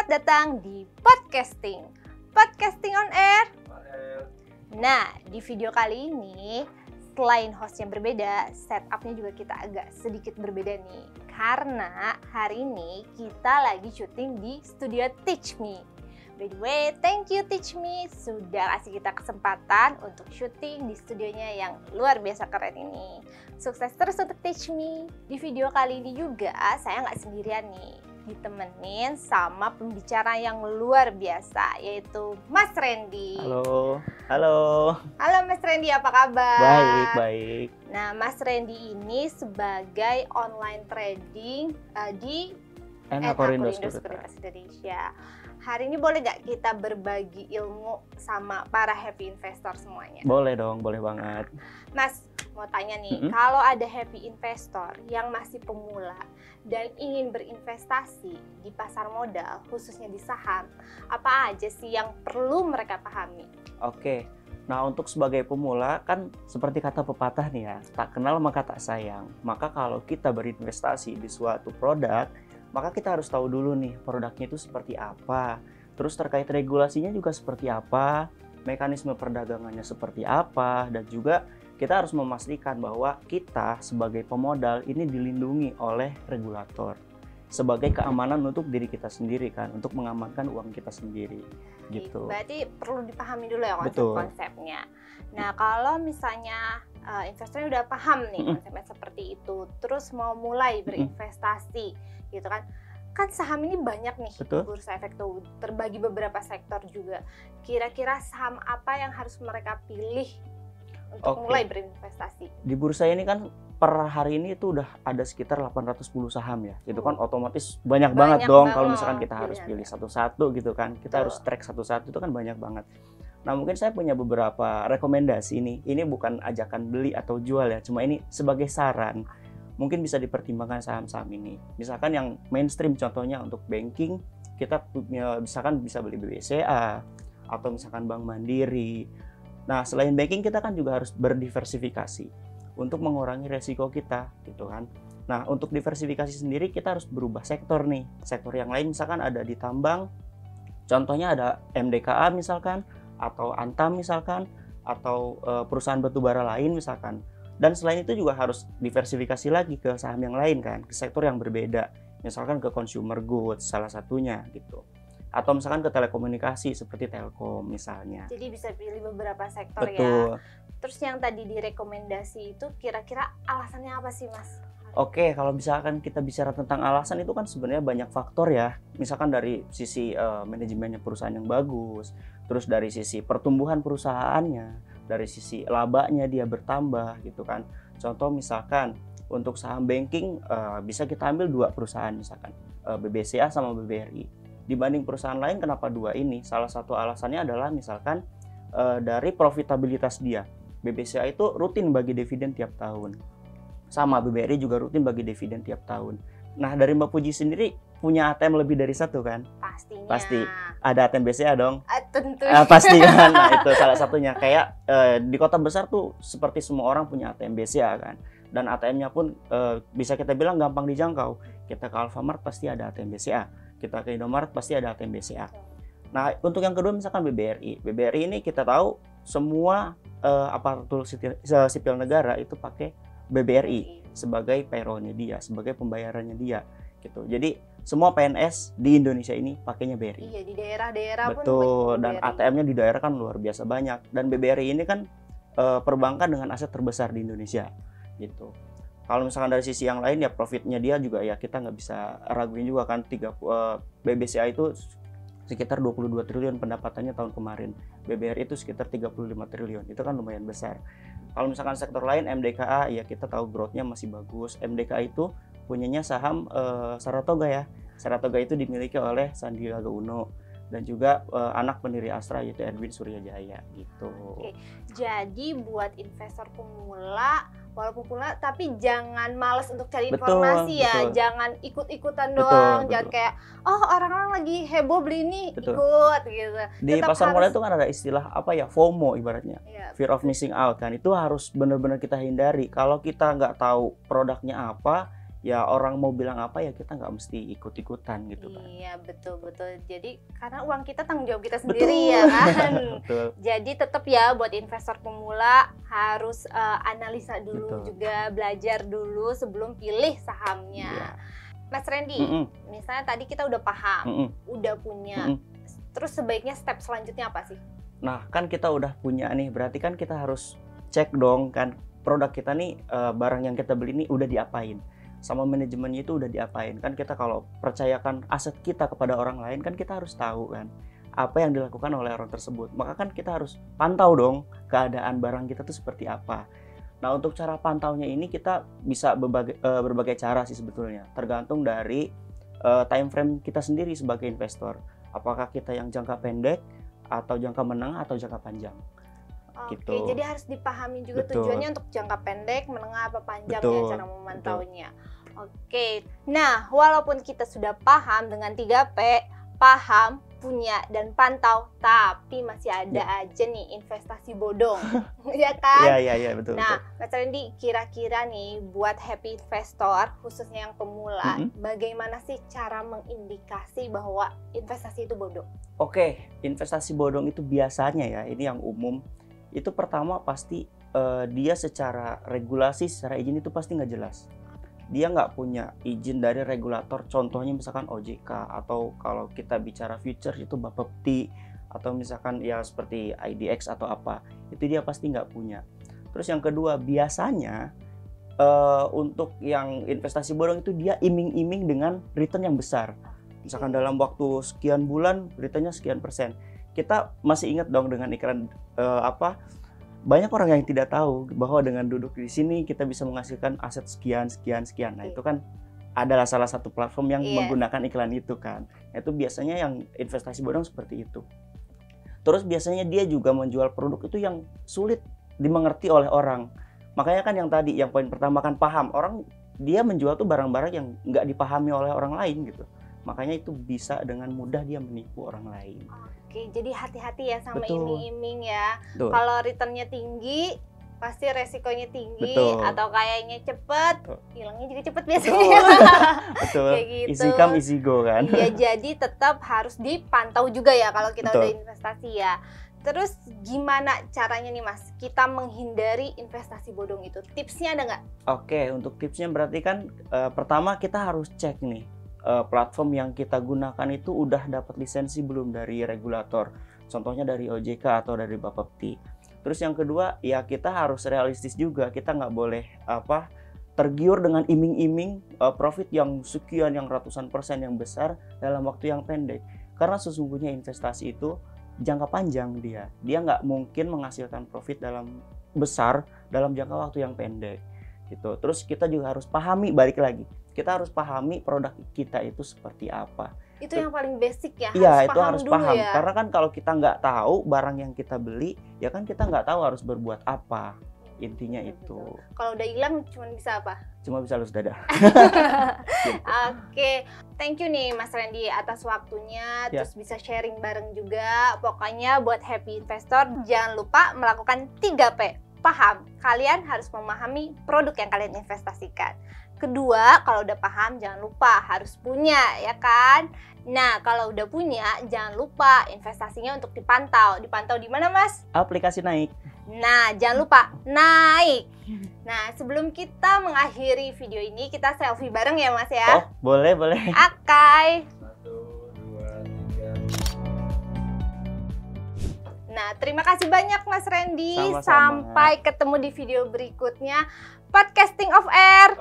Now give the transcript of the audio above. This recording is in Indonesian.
Selamat datang di Podcasting on Air. Nah, di video kali ini selain hostnya berbeda, setupnya juga kita agak sedikit berbeda nih. Karena hari ini kita lagi syuting di studio Teach Me. By the way, thank you Teach Me sudah kasih kita kesempatan untuk syuting di studionya yang luar biasa keren ini. Sukses terus untuk Teach Me. Di video kali ini juga saya nggak sendirian nih, ditemenin sama pembicara yang luar biasa, yaitu Mas Randy. Halo Mas Randy, apa kabar? Baik. Nah, Mas Randy ini sebagai online trading di Korindo Sekuritas Indonesia. Hari ini boleh nggak kita berbagi ilmu sama para happy investor semuanya? Boleh dong, boleh banget. Mas, mau tanya nih, kalau ada happy investor yang masih pemula dan ingin berinvestasi di pasar modal, khususnya di saham, apa aja sih yang perlu mereka pahami? Oke, nah untuk sebagai pemula kan seperti kata pepatah nih ya, tak kenal maka tak sayang. Maka kalau kita berinvestasi di suatu produk, maka kita harus tahu dulu nih produknya itu seperti apa, terus terkait regulasinya juga seperti apa, mekanisme perdagangannya seperti apa, dan juga kita harus memastikan bahwa kita sebagai pemodal ini dilindungi oleh regulator sebagai keamanan untuk diri kita sendiri kan, untuk mengamankan uang kita sendiri gitu. Berarti perlu dipahami dulu ya konsepnya. Nah, kalau misalnya investornya udah paham nih konsepnya seperti itu, terus mau mulai berinvestasi gitu kan saham ini banyak nih. Betul. Bursa Efek tuh terbagi beberapa sektor juga. Kira-kira saham apa yang harus mereka pilih untuk mulai berinvestasi? Di bursa ini kan per hari ini itu udah ada sekitar 810 saham ya. Itu kan otomatis banyak banget dong kalau misalkan kita harus pilih satu-satu gitu kan. Kita harus track satu-satu, itu kan banyak banget. Nah, mungkin saya punya beberapa rekomendasi nih. Ini bukan ajakan beli atau jual ya, cuma ini sebagai saran. Mungkin bisa dipertimbangkan saham-saham ini. Misalkan yang mainstream contohnya untuk banking, kita misalkan bisa beli BBCA atau misalkan Bank Mandiri. Nah, selain banking kita kan juga harus berdiversifikasi untuk mengurangi resiko kita gitu kan. Nah, untuk diversifikasi sendiri kita harus berubah sektor nih. Sektor yang lain misalkan ada di tambang, contohnya ada MDKA misalkan, atau Antam misalkan, atau perusahaan batubara lain misalkan. Dan selain itu juga harus diversifikasi lagi ke saham yang lain kan, ke sektor yang berbeda. Misalkan ke consumer goods salah satunya gitu. Atau misalkan ke telekomunikasi seperti Telkom misalnya. Jadi bisa pilih beberapa sektor. Betul. Ya. Terus yang tadi direkomendasi itu kira-kira alasannya apa sih, Mas? Oke, kalau misalkan kita bicara tentang alasan itu kan sebenarnya banyak faktor ya. Misalkan dari sisi manajemennya perusahaan yang bagus, terus dari sisi pertumbuhan perusahaannya, dari sisi labanya dia bertambah gitu kan. Contoh misalkan untuk saham banking bisa kita ambil dua perusahaan misalkan BBCA sama BBRI. Dibanding perusahaan lain kenapa dua ini? Salah satu alasannya adalah misalkan dari profitabilitas dia. BBCA itu rutin bagi dividen tiap tahun. Sama BBRI juga rutin bagi dividen tiap tahun. Nah, dari Mbak Puji sendiri punya ATM lebih dari satu kan? Pastinya. Pasti. Ada ATM BCA dong? Tentu. Pasti kan. Nah, itu salah satunya. Kayak di kota besar tuh seperti semua orang punya ATM BCA kan. Dan ATM-nya pun bisa kita bilang gampang dijangkau. Kita ke Alfamart pasti ada ATM BCA. Kita ke Indomaret pasti ada ATM BCA. Nah, untuk yang kedua misalkan BBRI. BBRI ini kita tahu semua aparatur sipil negara itu pakai BBRI sebagai payroll-nya dia, sebagai pembayarannya dia gitu. Jadi semua PNS di Indonesia ini pakainya BRI. Iya, di daerah-daerah pun. Betul, dan ATM-nya di daerah kan luar biasa banyak. Dan BBRI ini kan perbankan dengan aset terbesar di Indonesia gitu. Kalau misalkan dari sisi yang lain ya profitnya dia juga ya kita nggak bisa raguin juga kan. BBCA itu sekitar 22 triliun pendapatannya tahun kemarin. BBRI itu sekitar 35 triliun. Itu kan lumayan besar. Kalau misalkan sektor lain MDKA ya kita tahu growth-nya masih bagus. MDKA itu punyanya saham Saratoga ya. Saratoga itu dimiliki oleh Sandiaga Uno dan juga anak pendiri Astra yaitu Erwin Suryajaya gitu. Oke. Jadi buat investor pemula, walaupun pemula tapi jangan malas untuk cari informasi ya. Betul. Jangan ikut-ikutan doang. Jangan kayak orang-orang lagi heboh beli ini ikut gitu. Di pasar modal itu kan ada istilah apa ya, FOMO ibaratnya. Fear of missing out kan. Itu harus benar-benar kita hindari. Kalau kita nggak tahu produknya apa, ya orang mau bilang apa ya kita nggak mesti ikut-ikutan gitu kan. Iya betul. Jadi karena uang kita tanggung jawab kita sendiri ya kan. Betul. Jadi tetap ya buat investor pemula harus analisa dulu juga, belajar dulu sebelum pilih sahamnya. Iya. Mas Randy, misalnya tadi kita udah paham, udah punya, terus sebaiknya step selanjutnya apa sih? Nah kan kita udah punya nih, berarti kan kita harus cek dong kan produk kita nih, barang yang kita beli nih udah diapain, sama manajemennya itu udah diapain. Kan kita kalau percayakan aset kita kepada orang lain kan kita harus tahu kan apa yang dilakukan oleh orang tersebut. Maka kan kita harus pantau dong keadaan barang kita tuh seperti apa. Nah untuk cara pantaunya ini kita bisa berbagai cara sih sebetulnya, tergantung dari time frame kita sendiri sebagai investor. Apakah kita yang jangka pendek atau jangka menengah atau jangka panjang. Oke, gitu. jadi harus dipahami juga tujuannya untuk jangka pendek, menengah, apa panjang ya cara memantaunya. Oke, nah walaupun kita sudah paham dengan 3P, paham, punya, dan pantau, tapi masih ada aja nih investasi bodong, ya kan? Iya, betul. Nah, Mas Randy, kira-kira nih buat happy investor, khususnya yang pemula, bagaimana sih cara mengindikasi bahwa investasi itu bodong? Oke, investasi bodong itu biasanya ya, ini yang umum, itu pertama pasti dia secara regulasi, secara izin itu pasti nggak jelas. Dia nggak punya izin dari regulator, contohnya misalkan OJK, atau kalau kita bicara future itu Bapepti, atau misalkan ya seperti IDX atau apa, itu dia pasti nggak punya. Terus yang kedua, biasanya untuk yang investasi bodong itu dia iming-iming dengan return yang besar. Misalkan dalam waktu sekian bulan returnnya sekian persen. Kita masih ingat dong dengan iklan banyak orang yang tidak tahu bahwa dengan duduk di sini kita bisa menghasilkan aset sekian. Nah itu kan adalah salah satu platform yang menggunakan iklan itu kan. Itu biasanya yang investasi bodong seperti itu. Terus biasanya dia juga menjual produk itu yang sulit dimengerti oleh orang. Makanya kan yang tadi, yang poin pertama kan paham. Orang dia menjual tuh barang-barang yang nggak dipahami oleh orang lain gitu. Makanya itu bisa dengan mudah dia menipu orang lain. Oke, jadi hati-hati ya sama iming-iming ya. Kalau returnnya tinggi, pasti resikonya tinggi. Atau kayaknya cepet, hilangnya juga cepet biasanya. Betul. Kayak gitu. Easy come, easy go kan. Iya, jadi tetap harus dipantau juga ya kalau kita udah investasi ya. Terus gimana caranya nih Mas, kita menghindari investasi bodong itu? Tipsnya ada nggak? Oke, untuk tipsnya berarti kan pertama kita harus cek nih. Platform yang kita gunakan itu udah dapat lisensi belum dari regulator, contohnya dari OJK atau dari Bapepti. Terus yang kedua ya kita harus realistis juga, kita nggak boleh tergiur dengan iming-iming profit yang sekian, yang ratusan persen yang besar dalam waktu yang pendek, karena sesungguhnya investasi itu jangka panjang, dia nggak mungkin menghasilkan profit besar dalam jangka waktu yang pendek gitu. Terus kita juga harus pahami, balik lagi, kita harus pahami produk kita itu seperti apa. Itu yang paling basic ya, iya, itu harus paham ya. Karena kan kalau kita nggak tahu barang yang kita beli, ya kan kita nggak tahu harus berbuat apa. Intinya itu. Kalau udah hilang cuma bisa apa? Cuma bisa halus dada. Gitu. Oke, thank you nih Mas Randy atas waktunya, terus bisa sharing bareng juga. Pokoknya buat happy investor jangan lupa melakukan 3P. Paham, kalian harus memahami produk yang kalian investasikan. Kedua, kalau udah paham jangan lupa harus punya, ya kan? Nah, kalau udah punya jangan lupa investasinya untuk dipantau. Dipantau di mana, Mas? Aplikasi Naik. Nah, jangan lupa Naik. Nah, sebelum kita mengakhiri video ini, kita selfie bareng ya, Mas ya? Oh, boleh. Akai. 1, 2, 3. Nah, terima kasih banyak Mas Randy. Sama-sama. Sampai ketemu di video berikutnya. Podcasting of Air.